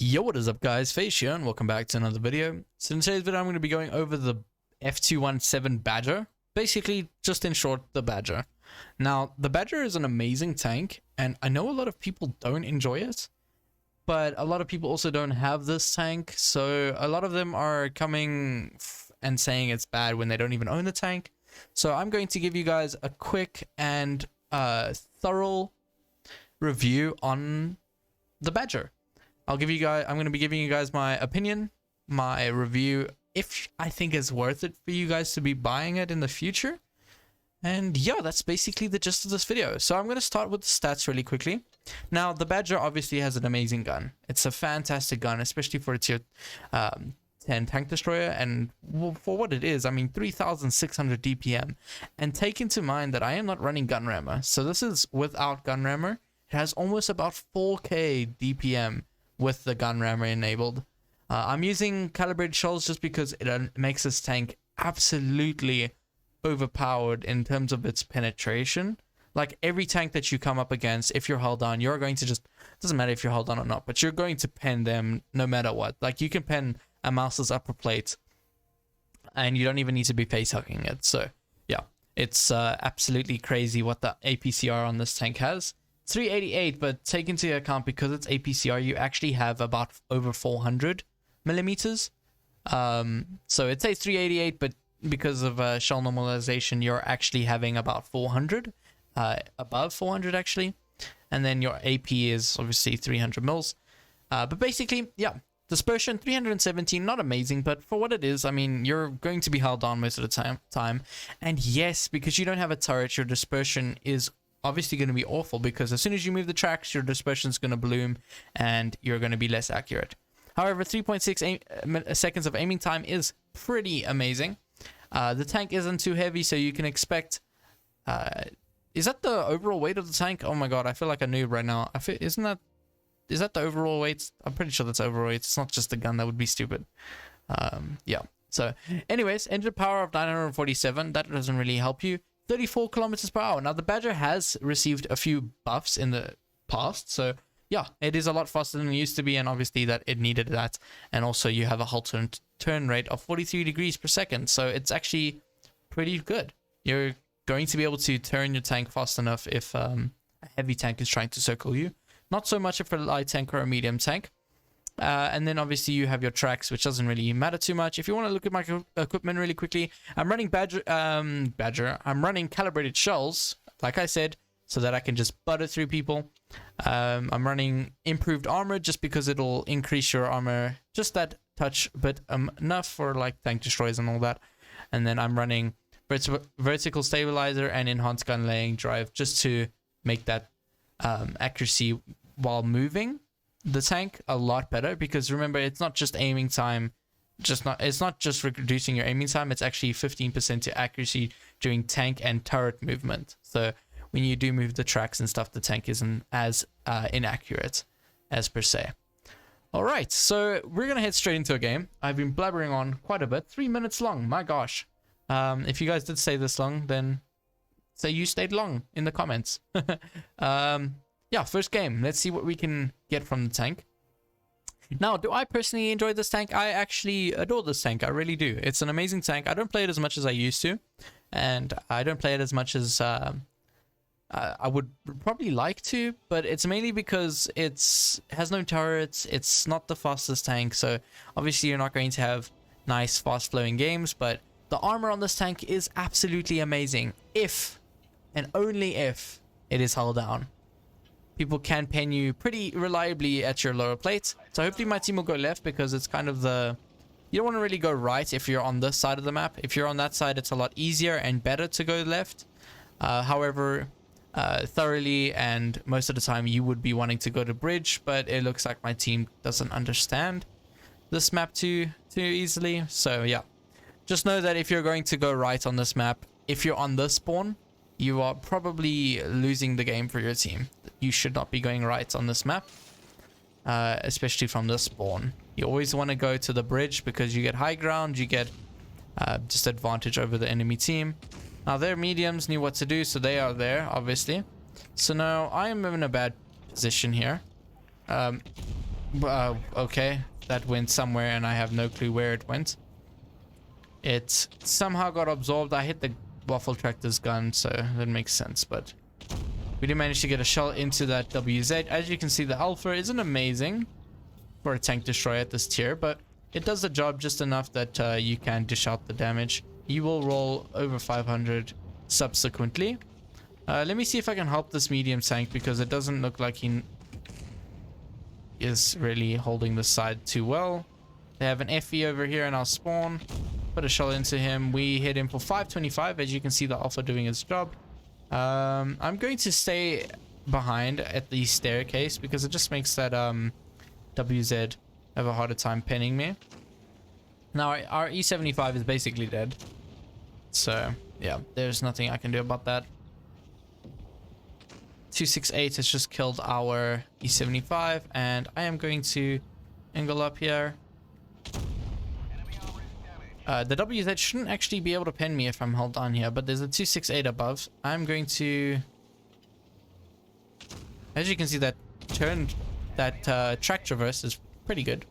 Yo, what is up guys, Face here and welcome back to another video. So in today's video I'm going to be going over the FV217 BADGER. Basically, just in short, the BADGER. Now, the BADGER is an amazing tank and I know a lot of people don't enjoy it, but a lot of people also don't have this tank, so a lot of them are coming and saying it's bad when they don't even own the tank. So I'm going to give you guys a quick and thorough review on the BADGER. I'm going to be giving you guys my opinion, my review, if I think it's worth it for you guys to be buying it in the future. And yeah, that's basically the gist of this video. So I'm going to start with the stats really quickly. Now, the BADGER obviously has an amazing gun. It's a fantastic gun, especially for its tier 10 tank destroyer. And for what it is, I mean, 3,600 DPM. And take into mind that I am not running gun rammer. So this is without gun rammer. It has almost about 4K DPM. With the gun rammer enabled. I'm using calibrated shells just because it makes this tank absolutely overpowered in terms of its penetration. Like every tank that you come up against, if you're held down, you're going to just, doesn't matter if you're held down or not, but you're going to pen them no matter what. Like you can pen a mouse's upper plate and you don't even need to be face hugging it. So yeah, it's absolutely crazy what the APCR on this tank has. 388, but take into account because it's APCR, you actually have about over 400 millimeters. So it says 388, but because of shell normalization, you're actually having about 400, above 400 actually. And then your AP is obviously 300 mils. But basically, yeah, dispersion 317, not amazing, but for what it is, I mean, you're going to be held down most of the time. And yes, because you don't have a turret, your dispersion is obviously going to be awful because as soon as you move the tracks, your dispersion is going to bloom and you're going to be less accurate. However, 3.6 seconds of aiming time is pretty amazing. The tank isn't too heavy, so you can expect... is that the overall weight of the tank? Oh my god, I feel like a noob right now. Is that the overall weight? I'm pretty sure that's overall weight. It's not just the gun. That would be stupid. Yeah. So anyways, engine power of 947. That doesn't really help you. 34 kilometers per hour. Now, the BADGER has received a few buffs in the past, so yeah, it is a lot faster than it used to be, and obviously that it needed that. And also, you have a halt turn rate of 43 degrees per second, so it's actually pretty good. You're going to be able to turn your tank fast enough if a heavy tank is trying to circle you. Not so much if a light tank or a medium tank. And then obviously you have your tracks, which doesn't really matter too much. If you want to look at my equipment really quickly, I'm running BADGER. I'm running calibrated shells, like I said, so that I can just butter through people. I'm running improved armor just because it'll increase your armor just that touch, but enough for like tank destroyers and all that. And then I'm running vertical stabilizer and enhanced gun laying drive just to make that accuracy while moving the tank a lot better, because remember, it's not just aiming time, it's not just reducing your aiming time, it's actually 15% to accuracy during tank and turret movement. So when you do move the tracks and stuff, the tank isn't as inaccurate as per se. All right, so we're gonna head straight into a game. I've been blabbering on quite a bit, 3 minutes long, my gosh. If you guys did stay this long, then say you stayed long in the comments. Yeah, first game. Let's see what we can get from the tank. Now, do I personally enjoy this tank? I actually adore this tank. I really do. It's an amazing tank. I don't play it as much as I used to. And I don't play it as much as I would probably like to. But it's mainly because it has no turrets. It's not the fastest tank. So, obviously, you're not going to have nice, fast-flowing games. But the armor on this tank is absolutely amazing. If, and only if, it is held down. People can pen you pretty reliably at your lower plate. So hopefully my team will go left because it's kind of the... You don't want to really go right if you're on this side of the map. If you're on that side, it's a lot easier and better to go left. However, thoroughly and most of the time you would be wanting to go to bridge, but it looks like my team doesn't understand this map too easily. So yeah, just know that if you're going to go right on this map, if you're on this spawn, you are probably losing the game for your team. You should not be going right on this map, especially from this spawn. You always want to go to the bridge because you get high ground, you get just advantage over the enemy team. Now their mediums knew what to do, so they are there, obviously. So now I am in a bad position here. Okay, that went somewhere and I have no clue where it went. It somehow got absorbed. I hit the Waffle Tractor's gun, so that makes sense, but we did manage to get a shell into that WZ. As you can see, the Alpha isn't amazing for a tank destroyer at this tier, but it does the job just enough that you can dish out the damage. You will roll over 500 subsequently. Let me see if I can help this medium tank, because it doesn't look like he is really holding the side too well. They have an FV over here in our spawn. Put a shell into him. We hit him for 525. As you can see, the Alpha doing his job. I'm going to stay behind at the staircase because it just makes that WZ have a harder time pinning me. Now our E75 is basically dead, so yeah, there's nothing I can do about that. 268 has just killed our E75, and I am going to angle up here. The WZ shouldn't actually be able to pin me if I'm held on here, but there's a 268 above. I'm going to, as you can see, that track traverse is pretty good.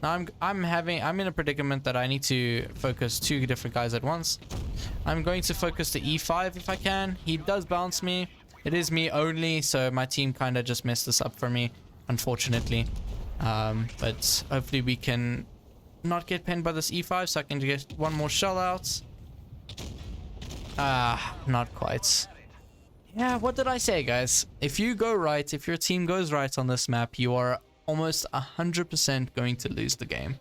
Now I'm in a predicament that I need to focus two different guys at once. I'm going to focus the E5 if I can. He does bounce me. It is me only, so my team kind of just messed this up for me, unfortunately. But hopefully we can not get pinned by this E5, so I can get one more shell out. Not quite. Yeah, what did I say, guys? If you go right, if your team goes right on this map, you are almost 100% going to lose the game.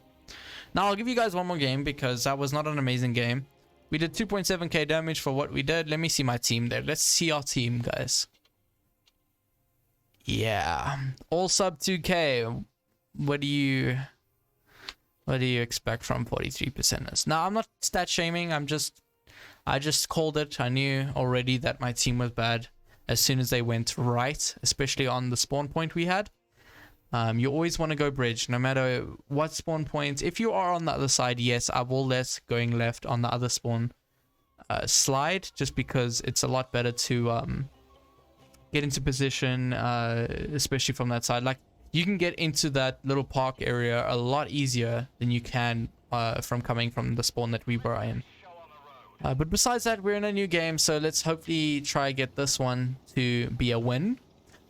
Now I'll give you guys one more game because that was not an amazing game. We did 2.7k damage for what we did. Let me see my team there. Let's see our team, guys. Yeah, all sub 2k. What do you expect from 43%ers? Now I'm not stat shaming. I just called it. I knew already that my team was bad as soon as they went right, especially on the spawn point we had. You always want to go bridge, no matter what spawn point. If you are on the other side, yes, I will let going left on the other spawn slide, just because it's a lot better to get into position, especially from that side. Like, you can get into that little park area a lot easier than you can from coming from the spawn that we were in. But besides that, we're in a new game, so let's hopefully try get this one to be a win.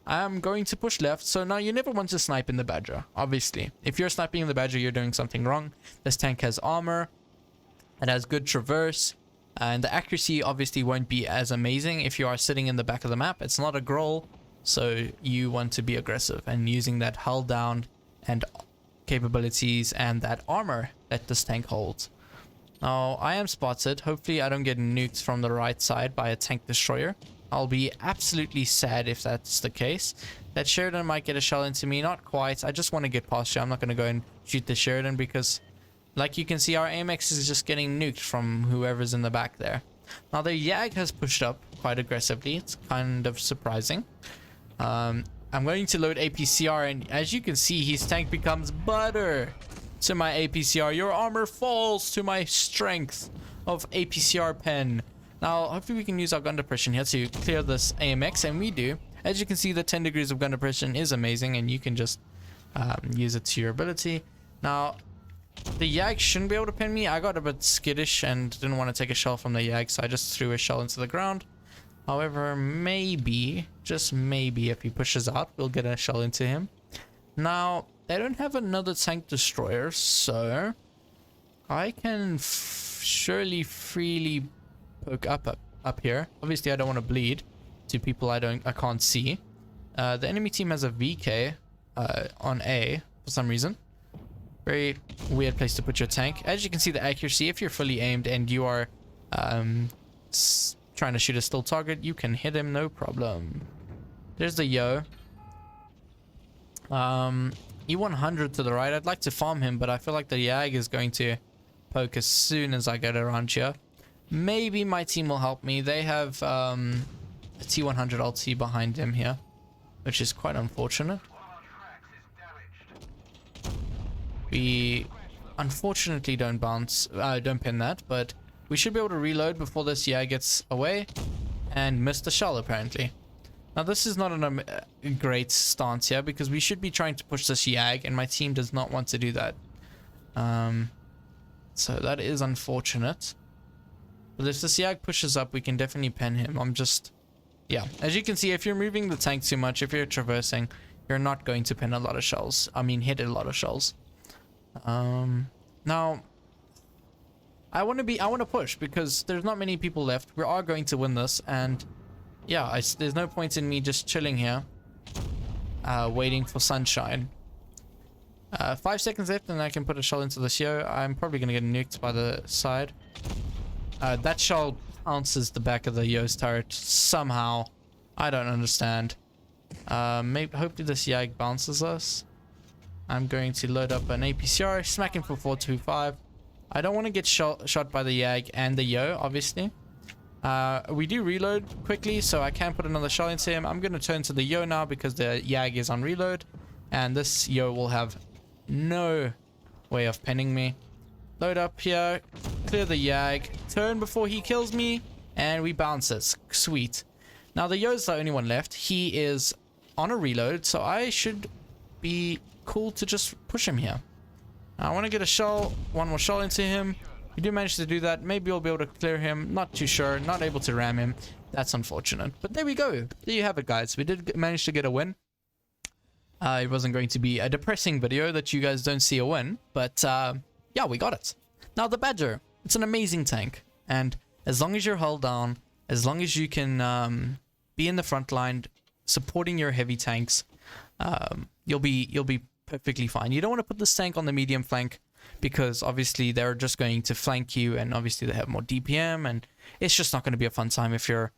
I'm going to push left. So now you never want to snipe in the Badger, obviously. If you're sniping in the Badger, you're doing something wrong. This tank has armor. It has good traverse. And the accuracy obviously won't be as amazing if you are sitting in the back of the map. It's not a growl, so you want to be aggressive and using that hull down and capabilities and that armor that this tank holds. Now, I am spotted. Hopefully, I don't get nuked from the right side by a tank destroyer. I'll be absolutely sad if that's the case. That Sheridan might get a shell into me. Not quite. I just want to get past you. I'm not going to go and shoot the Sheridan because, like you can see, our AMX is just getting nuked from whoever's in the back there. Now, the Yag has pushed up quite aggressively. It's kind of surprising. I'm going to load APCR, and as you can see, his tank becomes butter to my APCR. Your armor falls to my strength of APCR pen. Now, hopefully we can use our gun depression here to clear this AMX, and we do. As you can see, the 10 degrees of gun depression is amazing, and you can just use it to your ability. Now, the Yag shouldn't be able to pin me. I got a bit skittish and didn't want to take a shell from the Yag, so I just threw a shell into the ground. However, maybe, just maybe, if he pushes out, we'll get a shell into him. Now, they don't have another tank destroyer, so I can surely freely poke up here. Obviously, I don't want to bleed to people I can't see. The enemy team has a VK on A for some reason. Very weird place to put your tank. As you can see, the accuracy, if you're fully aimed and you are trying to shoot a still target, you can hit him no problem. There's the Yo. E100 to the right. I'd like to farm him, but I feel like the Yag is going to poke as soon as I get around here. Maybe my team will help me. They have a T100 LT behind him here, which is quite unfortunate. We unfortunately don't pin that, but we should be able to reload before this Yag gets away and miss the shell apparently. Now this is not a great stance here because we should be trying to push this Yag, and my team does not want to do that. So that is unfortunate. But if this Yag pushes up, we can definitely pen him. Yeah, as you can see, if you're moving the tank too much, if you're traversing, you're not going to pen a lot of shells. I mean, hit a lot of shells. Now, I want to push because there's not many people left. We are going to win this, and yeah, there's no point in me just chilling here, waiting for sunshine. 5 seconds left, and I can put a shell into this yo. I'm probably gonna get nuked by the side. That shell bounces the back of the yo's turret somehow. I don't understand. Hopefully this Yag bounces us. I'm going to load up an APCR, smack him for 425. I don't want to get shot by the Yag and the yo, obviously. We do reload quickly, so I can put another shell into him. I'm going to turn to the yo now because the Yag is on reload, and this yo will have no way of penning me. Load up here, clear the Yag, turn before he kills me, and we bounce it. Sweet. Now the yo's the only one left. He is on a reload, so I should be cool to just push him here. I want to get a shell, one more shell into him. We do manage to do that. Maybe we'll be able to clear him. Not too sure. Not able to ram him. That's unfortunate. But there we go. There you have it, guys. We did manage to get a win. It wasn't going to be a depressing video that you guys don't see a win. But yeah, we got it. Now the Badger. It's an amazing tank. And as long as you're held down, as long as you can be in the front line, supporting your heavy tanks, you'll be perfectly fine. You don't want to put this tank on the medium flank because obviously they're just going to flank you, and obviously they have more DPM, and it's just not going to be a fun time if you're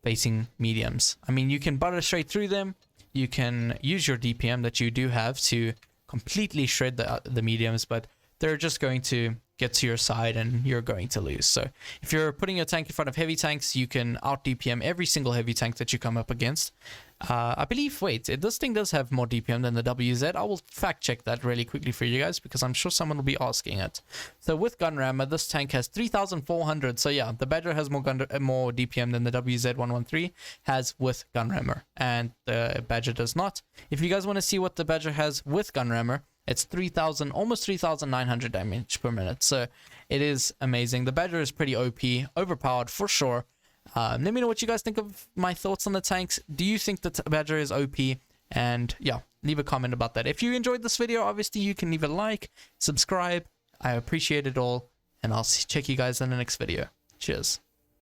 facing mediums. I mean, you can butter straight through them. You can use your DPM that you do have to completely shred the mediums, but they're just going to get to your side and you're going to lose. So if you're putting your tank in front of heavy tanks, you can out DPM every single heavy tank that you come up against. I believe, wait, this thing does have more DPM than the WZ. I will fact check that really quickly for you guys because I'm sure someone will be asking it. So with gun rammer, this tank has 3,400. So yeah, the Badger has more DPM than the WZ113 has with gun rammer, and the Badger does not. If you guys want to see what the Badger has with gun rammer, it's 3,000, almost 3,900 damage per minute. So it is amazing. The Badger is pretty OP, overpowered for sure. Let me know what you guys think of my thoughts on the tanks. Do you think the Badger is OP? And yeah, leave a comment about that. If you enjoyed this video, obviously you can leave a like, subscribe. I appreciate it all, and I'll check you guys in the next video. Cheers.